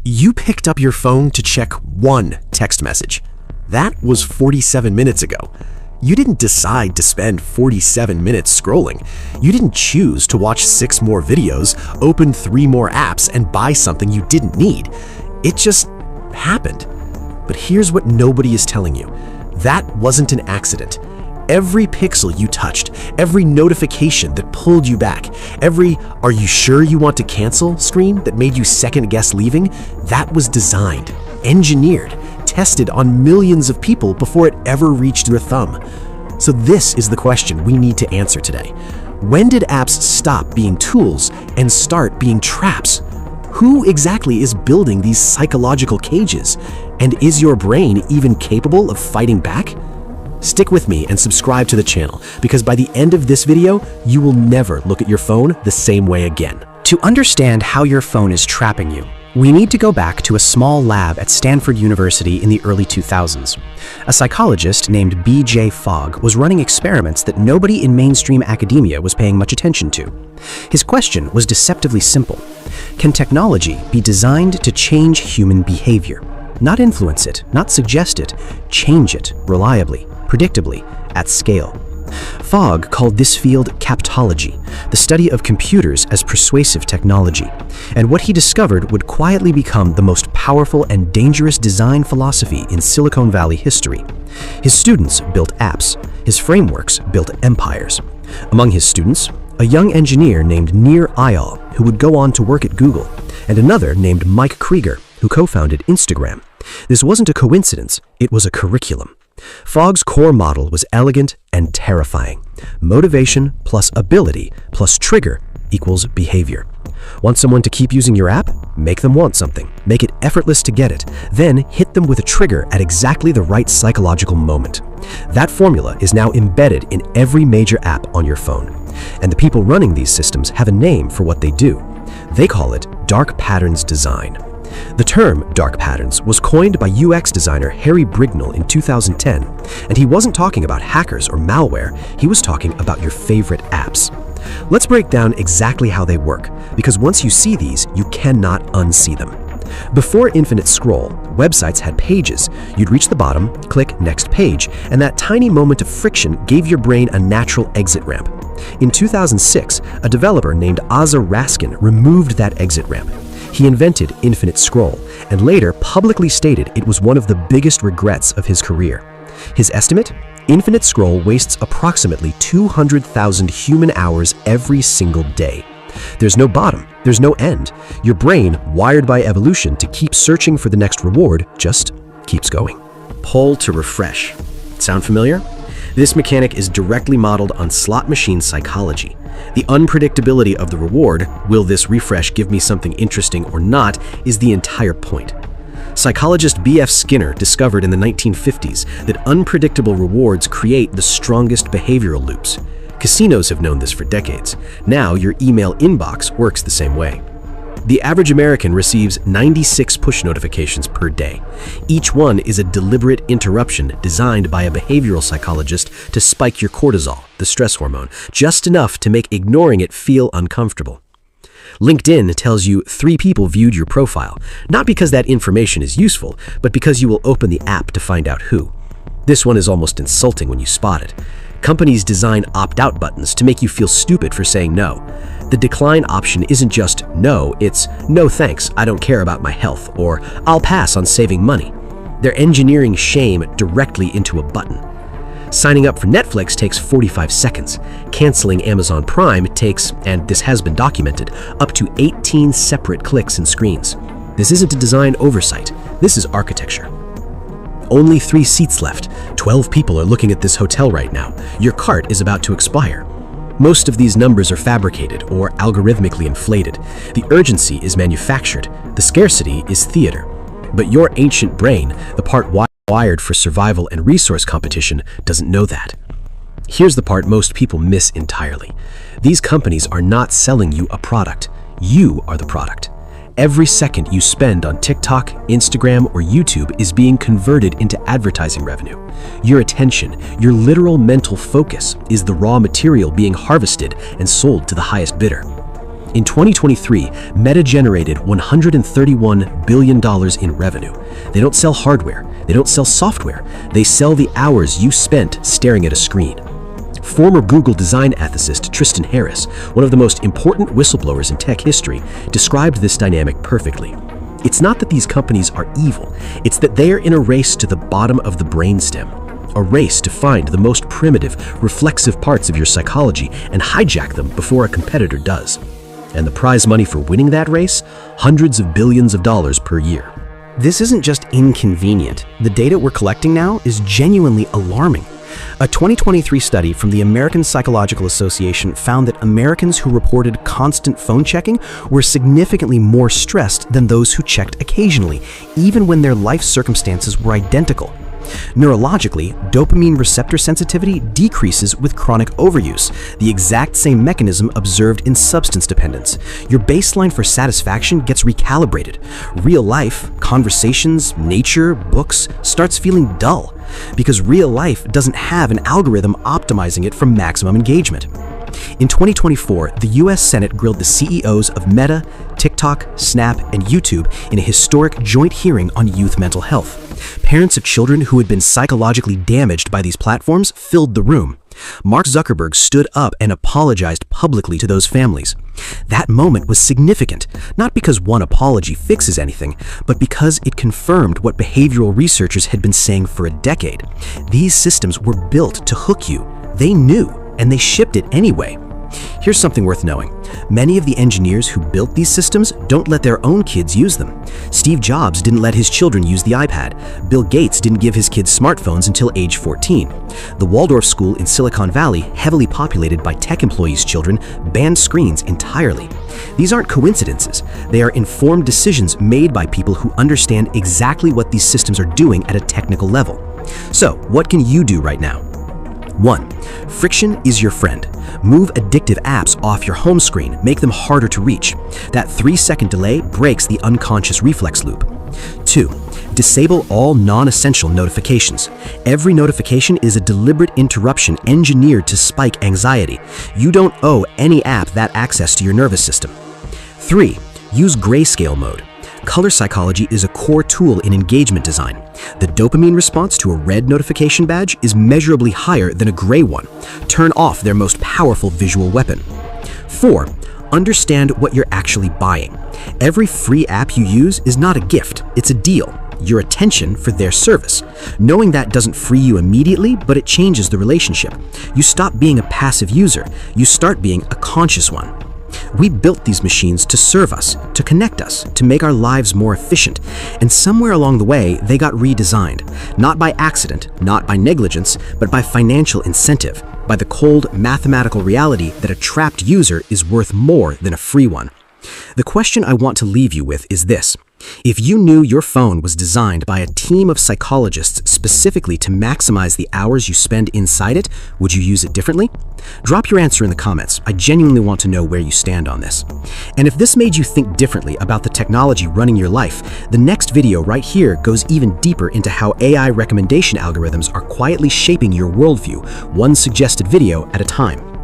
You picked up your phone to check one text message. That was 47 minutes ago. You didn't decide to spend 47 minutes scrolling. You didn't choose to watch 6 more videos, open 3 more apps, and buy something you didn't need. It just happened. But here's what nobody is telling you. That wasn't an accident. Every pixel you touched, every notification that pulled you back, every "are you sure you want to cancel" screen that made you second-guess leaving, that was designed, engineered, tested on millions of people before it ever reached your thumb. So this is the question we need to answer today. When did apps stop being tools and start being traps? Who exactly is building these psychological cages? And is your brain even capable of fighting back? Stick with me and subscribe to the channel, because by the end of this video, you will never look at your phone the same way again. To understand how your phone is trapping you, we need to go back to a small lab at Stanford University in the early 2000s. A psychologist named B.J. Fogg was running experiments that nobody in mainstream academia was paying much attention to. His question was deceptively simple. Can technology be designed to change human behavior? Not influence it, not suggest it, change it reliably, predictably, at scale. Fogg called this field captology, the study of computers as persuasive technology, and what he discovered would quietly become the most powerful and dangerous design philosophy in Silicon Valley history. His students built apps, his frameworks built empires. Among his students, a young engineer named Nir Eyal, who would go on to work at Google, and another named Mike Krieger, who co-founded Instagram. This wasn't a coincidence, it was a curriculum. Fogg's core model was elegant and terrifying. Motivation plus ability plus trigger equals behavior. Want someone to keep using your app? Make them want something. Make it effortless to get it. Then hit them with a trigger at exactly the right psychological moment. That formula is now embedded in every major app on your phone. And the people running these systems have a name for what they do. They call it dark patterns design. The term dark patterns was coined by UX designer Harry Brignall in 2010, and he wasn't talking about hackers or malware, he was talking about your favorite apps. Let's break down exactly how they work, because once you see these, you cannot unsee them. Before infinite scroll, websites had pages. You'd reach the bottom, click next page, and that tiny moment of friction gave your brain a natural exit ramp. In 2006, a developer named Asa Raskin removed that exit ramp. He invented infinite scroll, and later publicly stated it was one of the biggest regrets of his career. His estimate? Infinite scroll wastes approximately 200,000 human hours every single day. There's no bottom, there's no end. Your brain, wired by evolution to keep searching for the next reward, just keeps going. Pull to refresh. Sound familiar? This mechanic is directly modeled on slot machine psychology. The unpredictability of the reward, will this refresh give me something interesting or not, is the entire point. Psychologist B.F. Skinner discovered in the 1950s that unpredictable rewards create the strongest behavioral loops. Casinos have known this for decades. Now your email inbox works the same way. The average American receives 96 push notifications per day. Each one is a deliberate interruption designed by a behavioral psychologist to spike your cortisol, the stress hormone, just enough to make ignoring it feel uncomfortable. LinkedIn tells you 3 people viewed your profile, not because that information is useful, but because you will open the app to find out who. This one is almost insulting when you spot it. Companies design opt-out buttons to make you feel stupid for saying no. The decline option isn't just no, it's no thanks, I don't care about my health, or I'll pass on saving money. They're engineering shame directly into a button. Signing up for Netflix takes 45 seconds. Canceling Amazon Prime takes, and this has been documented, up to 18 separate clicks and screens. This isn't a design oversight, this is architecture. Only 3 seats left. 12 people are looking at this hotel right now. Your cart is about to expire. Most of these numbers are fabricated or algorithmically inflated. The urgency is manufactured. The scarcity is theater. But your ancient brain, the part wired for survival and resource competition, doesn't know that. Here's the part most people miss entirely. These companies are not selling you a product. You are the product. Every second you spend on TikTok, Instagram, or YouTube is being converted into advertising revenue. Your attention, your literal mental focus, is the raw material being harvested and sold to the highest bidder. In 2023, Meta generated $131 billion in revenue. They don't sell hardware, they don't sell software, they sell the hours you spent staring at a screen. Former Google design ethicist Tristan Harris, one of the most important whistleblowers in tech history, described this dynamic perfectly. It's not that these companies are evil, it's that they are in a race to the bottom of the brainstem. A race to find the most primitive, reflexive parts of your psychology and hijack them before a competitor does. And the prize money for winning that race? Hundreds of billions of dollars per year. This isn't just inconvenient. The data we're collecting now is genuinely alarming. A 2023 study from the American Psychological Association found that Americans who reported constant phone checking were significantly more stressed than those who checked occasionally, even when their life circumstances were identical. Neurologically, dopamine receptor sensitivity decreases with chronic overuse, the exact same mechanism observed in substance dependence. Your baseline for satisfaction gets recalibrated. Real life, conversations, nature, books starts feeling dull because real life doesn't have an algorithm optimizing it for maximum engagement. In 2024, the US Senate grilled the CEOs of Meta, TikTok, Snap, and YouTube in a historic joint hearing on youth mental health. Parents of children who had been psychologically damaged by these platforms filled the room. Mark Zuckerberg stood up and apologized publicly to those families. That moment was significant, not because one apology fixes anything, but because it confirmed what behavioral researchers had been saying for a decade. These systems were built to hook you. They knew, and they shipped it anyway. Here's something worth knowing. Many of the engineers who built these systems don't let their own kids use them. Steve Jobs didn't let his children use the iPad. Bill Gates didn't give his kids smartphones until age 14. The Waldorf School in Silicon Valley, heavily populated by tech employees' children, banned screens entirely. These aren't coincidences. They are informed decisions made by people who understand exactly what these systems are doing at a technical level. So, what can you do right now? 1. Friction is your friend. Move addictive apps off your home screen, make them harder to reach. That 3-second delay breaks the unconscious reflex loop. 2. Disable all non-essential notifications. Every notification is a deliberate interruption engineered to spike anxiety. You don't owe any app that access to your nervous system. 3. Use grayscale mode. Color psychology is a core tool in engagement design. The dopamine response to a red notification badge is measurably higher than a gray one. Turn off their most powerful visual weapon. 4. Understand what you're actually buying. Every free app you use is not a gift, it's a deal. Your attention for their service. Knowing that doesn't free you immediately, but it changes the relationship. You stop being a passive user, you start being a conscious one. We built these machines to serve us, to connect us, to make our lives more efficient. And somewhere along the way, they got redesigned. Not by accident, not by negligence, but by financial incentive, by the cold mathematical reality that a trapped user is worth more than a free one. The question I want to leave you with is this. If you knew your phone was designed by a team of psychologists specifically to maximize the hours you spend inside it, would you use it differently? Drop your answer in the comments. I genuinely want to know where you stand on this. And if this made you think differently about the technology running your life, the next video right here goes even deeper into how AI recommendation algorithms are quietly shaping your worldview, one suggested video at a time.